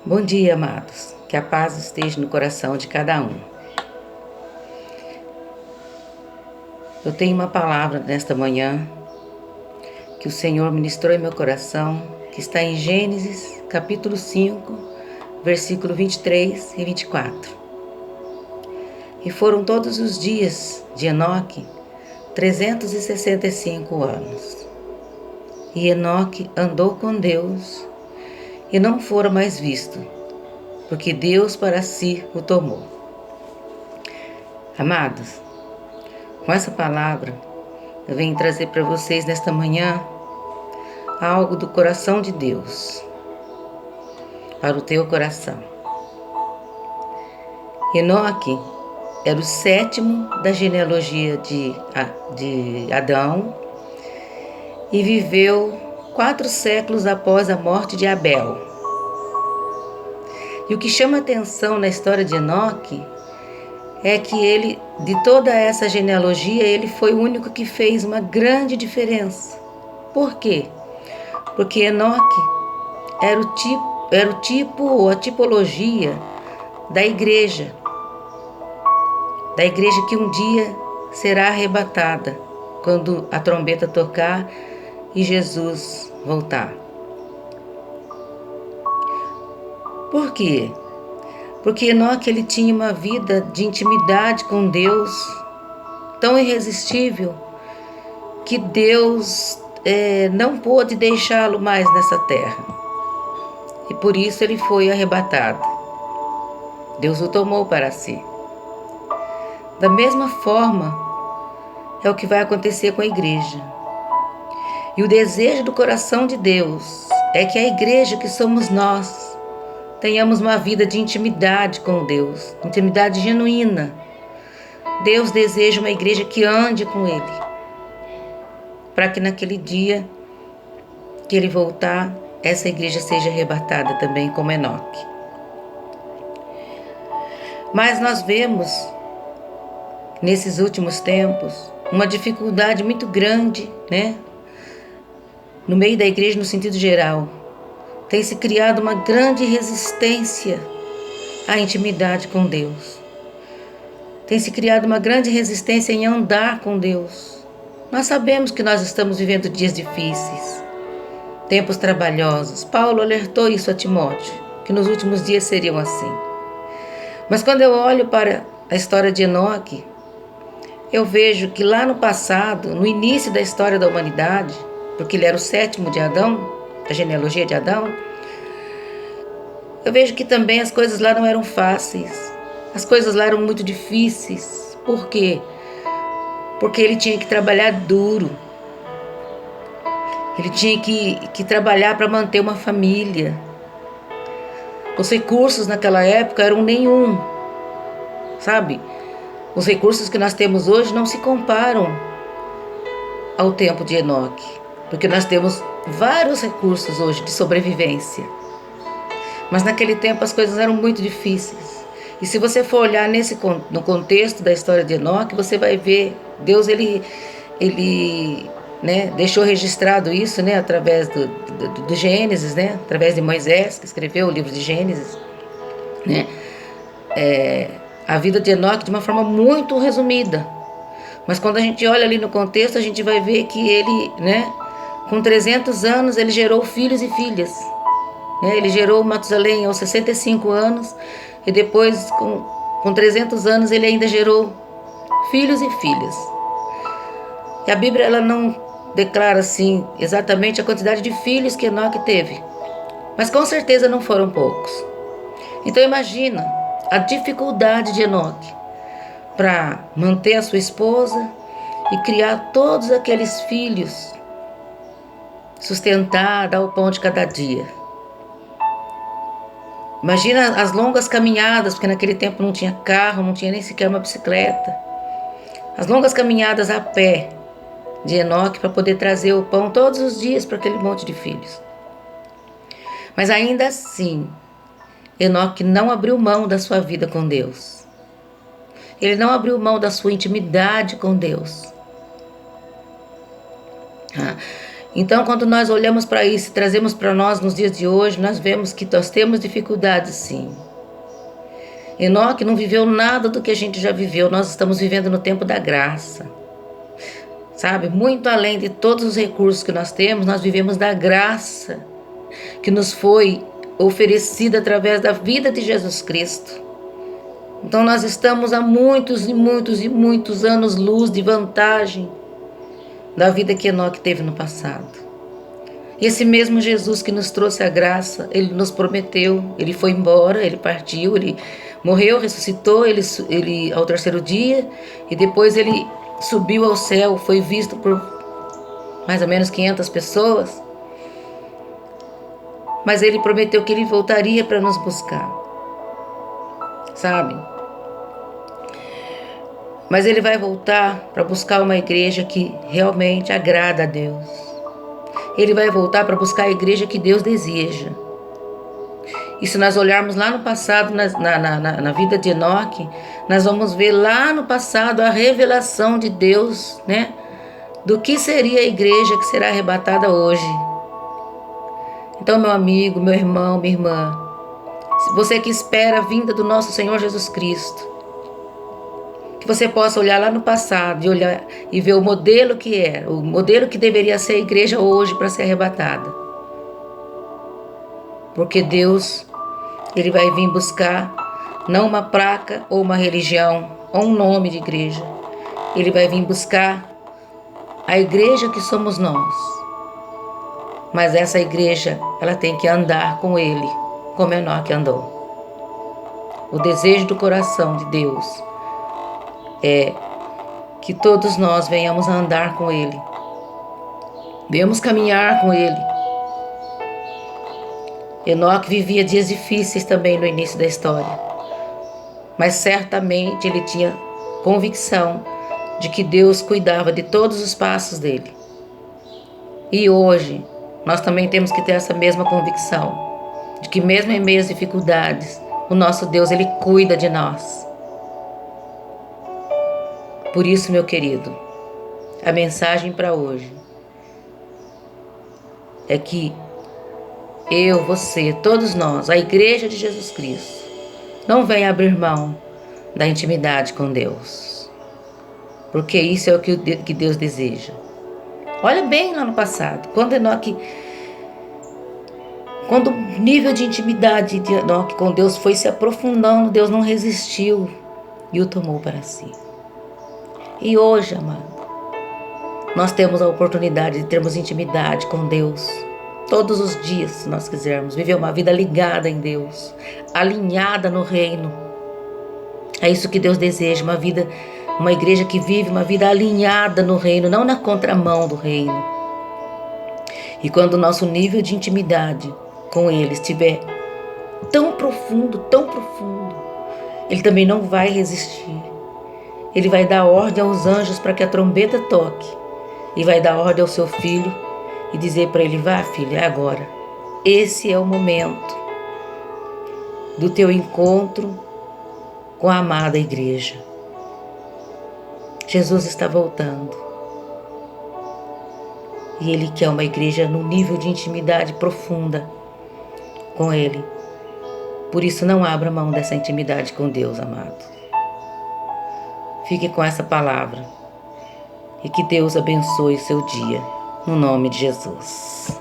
Bom dia, amados. Que a paz esteja no coração de cada um. Eu tenho uma palavra nesta manhã que o Senhor ministrou em meu coração, que está em Gênesis, capítulo 5, versículo 23 e 24. E foram todos os dias de Enoque 365 anos. E Enoque andou com Deus e não fora mais visto, porque Deus para si o tomou. Amados, com essa palavra, eu venho trazer para vocês nesta manhã algo do coração de Deus, para o teu coração. Enoque era o sétimo da genealogia de Adão e viveu 4 séculos após a morte de Abel. E o que chama atenção na história de Enoque é que ele, de toda essa genealogia, ele foi o único que fez uma grande diferença. Por quê? Porque Enoque era o tipo ou a tipologia da igreja que um dia será arrebatada quando a trombeta tocar e Jesus voltar. Por quê? Porque Enoque ele tinha uma vida de intimidade com Deus tão irresistível que Deus não pôde deixá-lo mais nessa terra. E por isso ele foi arrebatado. Deus o tomou para si. Da mesma forma, é o que vai acontecer com a igreja. E o desejo do coração de Deus é que a igreja, que somos nós, tenhamos uma vida de intimidade com Deus, intimidade genuína. Deus deseja uma igreja que ande com Ele, para que naquele dia que Ele voltar, essa igreja seja arrebatada também como Enoque. Mas nós vemos, nesses últimos tempos, uma dificuldade muito grande, no meio da igreja, no sentido geral. Tem se criado uma grande resistência à intimidade com Deus. Tem se criado uma grande resistência em andar com Deus. Nós sabemos que nós estamos vivendo dias difíceis, tempos trabalhosos. Paulo alertou isso a Timóteo, que nos últimos dias seriam assim. Mas quando eu olho para a história de Enoque, eu vejo que lá no passado, no início da história da humanidade, porque ele era o sétimo de Adão, da genealogia de Adão, eu vejo que também as coisas lá não eram fáceis. As coisas lá eram muito difíceis. Por quê? Porque ele tinha que trabalhar duro. Ele tinha que trabalhar para manter uma família. Os recursos naquela época eram nenhum, sabe? Os recursos que nós temos hoje não se comparam ao tempo de Enoque, porque nós temos vários recursos hoje de sobrevivência. Mas naquele tempo as coisas eram muito difíceis. E se você for olhar no contexto da história de Enoque, você vai ver, Deus ele deixou registrado isso, através do Gênesis, através de Moisés, que escreveu o livro de Gênesis, a vida de Enoque de uma forma muito resumida. Mas quando a gente olha ali no contexto, a gente vai ver que ele, com 300 anos, ele gerou filhos e filhas. Ele gerou Matusalém aos 65 anos e depois, com 300 anos, ele ainda gerou filhos e filhas. E a Bíblia ela não declara assim exatamente a quantidade de filhos que Enoque teve, mas com certeza não foram poucos. Então imagina a dificuldade de Enoque para manter a sua esposa e criar todos aqueles filhos, sustentar, dar o pão de cada dia. Imagina as longas caminhadas, porque naquele tempo não tinha carro, não tinha nem sequer uma bicicleta. As longas caminhadas a pé de Enoque para poder trazer o pão todos os dias para aquele monte de filhos. Mas ainda assim, Enoque não abriu mão da sua vida com Deus. Ele não abriu mão da sua intimidade com Deus. Então, quando nós olhamos para isso e trazemos para nós nos dias de hoje, nós vemos que nós temos dificuldades, sim. Enoque não viveu nada do que a gente já viveu. Nós estamos vivendo no tempo da graça. Sabe? Muito além de todos os recursos que nós temos, nós vivemos da graça que nos foi oferecida através da vida de Jesus Cristo. Então nós estamos há muitos e muitos e muitos anos luz de vantagem da vida que Enoque teve no passado. E esse mesmo Jesus que nos trouxe a graça, ele nos prometeu, ele foi embora, ele partiu, ele morreu, ressuscitou, ele ao terceiro dia, e depois ele subiu ao céu, foi visto por mais ou menos 500 pessoas. Mas ele prometeu que ele voltaria para nos buscar, sabe? Mas ele vai voltar para buscar uma igreja que realmente agrada a Deus. Ele vai voltar para buscar a igreja que Deus deseja. E se nós olharmos lá no passado, na vida de Enoque, nós vamos ver lá no passado a revelação de Deus, né? Do que seria a igreja que será arrebatada hoje. Então, meu amigo, meu irmão, minha irmã, você que espera a vinda do nosso Senhor Jesus Cristo, que você possa olhar lá no passado e olhar e ver o modelo que era, o modelo que deveria ser a igreja hoje para ser arrebatada. Porque Deus, ele vai vir buscar não uma placa ou uma religião ou um nome de igreja. Ele vai vir buscar a igreja que somos nós. Mas essa igreja, ela tem que andar com ele, como Enoque andou. O desejo do coração de Deus é que todos nós venhamos a andar com ele. Venhamos caminhar com ele. Enoque vivia dias difíceis também no início da história. Mas certamente ele tinha convicção de que Deus cuidava de todos os passos dele. E hoje, nós também temos que ter essa mesma convicção, de que mesmo em meio às dificuldades, o nosso Deus, ele cuida de nós. Por isso, meu querido, a mensagem para hoje é que eu, você, todos nós, a igreja de Jesus Cristo, não venha abrir mão da intimidade com Deus, porque isso é o que Deus deseja. Olha bem lá no passado, quando o nível de intimidade de Enoque com Deus foi se aprofundando, Deus não resistiu e o tomou para si. E hoje, amado, nós temos a oportunidade de termos intimidade com Deus todos os dias, se nós quisermos, viver uma vida ligada em Deus, alinhada no reino. É isso que Deus deseja, uma igreja que vive uma vida alinhada no reino, não na contramão do reino. E quando o nosso nível de intimidade com Ele estiver tão profundo, Ele também não vai resistir. Ele vai dar ordem aos anjos para que a trombeta toque. E vai dar ordem ao seu filho e dizer para ele: vá, filho, é agora. Esse é o momento do teu encontro com a amada igreja. Jesus está voltando. E Ele quer uma igreja num nível de intimidade profunda com Ele. Por isso, não abra mão dessa intimidade com Deus, amado. Fique com essa palavra. E que Deus abençoe seu dia. No nome de Jesus.